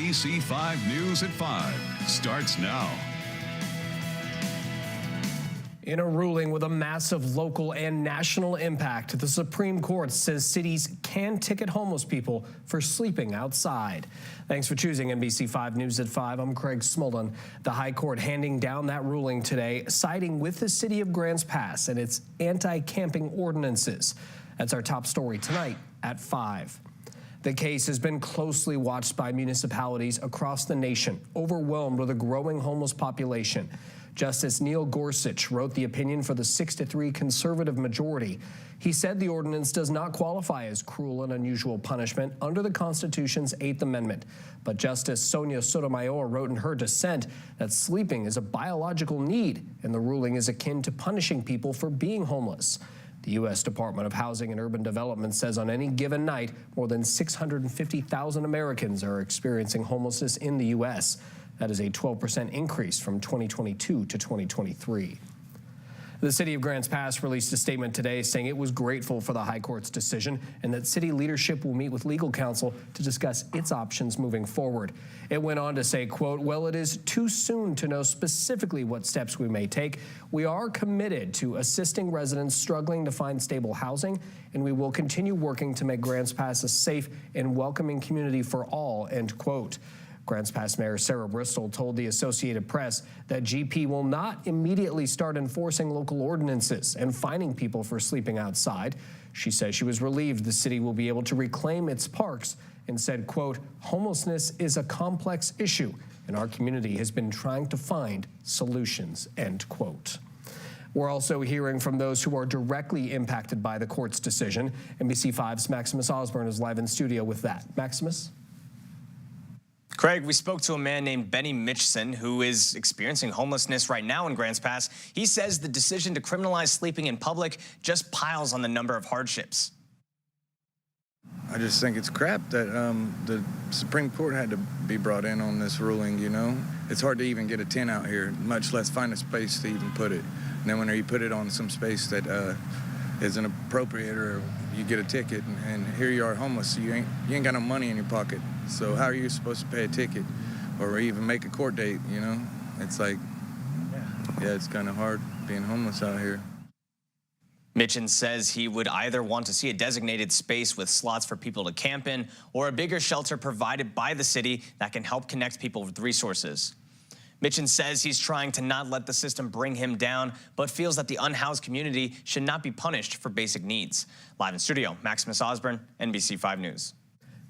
NBC5 News at 5 starts now. In a ruling with a massive local and national impact, the Supreme Court says cities can ticket homeless people for sleeping outside. Thanks for choosing NBC5 News at 5. I'm Craig Smolden. The High Court handing down that ruling today, siding with the city of Grants Pass and its anti-camping ordinances. That's our top story tonight at 5. The case has been closely watched by municipalities across the nation, overwhelmed with a growing homeless population. Justice Neil Gorsuch wrote the opinion for the 6-3 conservative majority. He said the ordinance does not qualify as cruel and unusual punishment under the Constitution's 8th Amendment. But Justice Sonia Sotomayor wrote in her dissent that sleeping is a biological need, and the ruling is akin to punishing people for being homeless. The U.S. Department of Housing and Urban Development says on any given night, more than 650,000 Americans are experiencing homelessness in the U.S. That is a 12% increase from 2022 to 2023. The city of Grants Pass released a statement today saying it was grateful for the High Court's decision and that city leadership will meet with legal counsel to discuss its options moving forward. It went on to say, quote, "Well, it is too soon to know specifically what steps we may take. We are committed to assisting residents struggling to find stable housing, and we will continue working to make Grants Pass a safe and welcoming community for all," end quote. Grants Pass Mayor Sarah Bristol told the Associated Press that GP will not immediately start enforcing local ordinances and fining people for sleeping outside. She says she was relieved the city will be able to reclaim its parks and said, quote, "Homelessness is a complex issue, and our community has been trying to find solutions," end quote. We're also hearing from those who are directly impacted by the court's decision. NBC5's Maximus Osborne is live in studio with that. Maximus? Craig, we spoke to a man named Benny Mitchson who is experiencing homelessness right now in Grants Pass. He says the decision to criminalize sleeping in public just piles on the number of hardships. I just think it's crap that the Supreme Court had to be brought in on this ruling, you know? It's hard to even get a tent out here, much less find a space to even put it. And then when you put it on some space that isn't appropriate, or you get a ticket, and here you are homeless, you ain't got no money in your pocket. So how are you supposed to pay a ticket or even make a court date, you know? It's like, yeah, it's kind of hard being homeless out here. Mitchell says he would either want to see a designated space with slots for people to camp in or a bigger shelter provided by the city that can help connect people with resources. Mitchell says he's trying to not let the system bring him down, but feels that the unhoused community should not be punished for basic needs. Live in studio, Maximus Osborne, NBC5 News.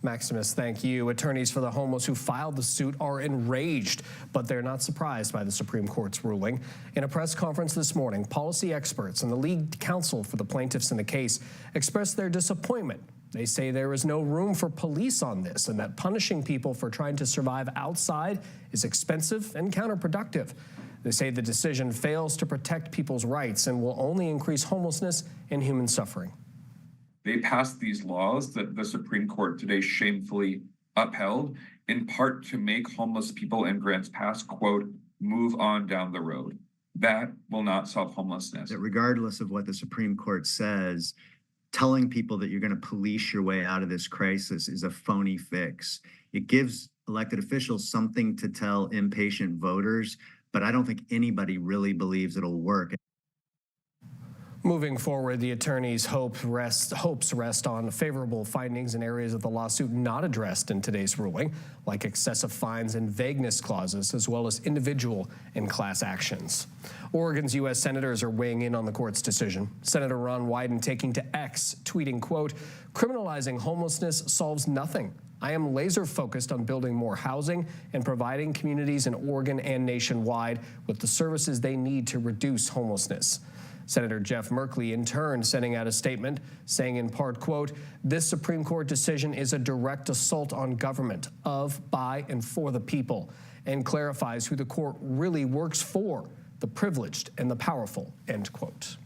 Maximus, thank you. Attorneys for the homeless who filed the suit are enraged, but they're not surprised by the Supreme Court's ruling. In a press conference this morning, policy experts and the lead counsel for the plaintiffs in the case expressed their disappointment. They say there is no room for police on this and that punishing people for trying to survive outside is expensive and counterproductive. They say the decision fails to protect people's rights and will only increase homelessness and human suffering. They passed these laws that the Supreme Court today shamefully upheld, in part to make homeless people in Grants Pass, quote, "move on down the road." That will not solve homelessness. That regardless of what the Supreme Court says, telling people that you're going to police your way out of this crisis is a phony fix. It gives elected officials something to tell impatient voters, but I don't think anybody really believes it'll work. Moving forward, the attorneys' hopes rest on favorable findings in areas of the lawsuit not addressed in today's ruling, like excessive fines and vagueness clauses, as well as individual and class actions. Oregon's U.S. senators are weighing in on the court's decision. Senator Ron Wyden taking to X, tweeting, quote, "Criminalizing homelessness solves nothing. I am laser focused on building more housing and providing communities in Oregon and nationwide with the services they need to reduce homelessness." Senator Jeff Merkley, in turn, sending out a statement saying in part, quote, "This Supreme Court decision is a direct assault on government of, by, and for the people, and clarifies who the court really works for, the privileged and the powerful," end quote.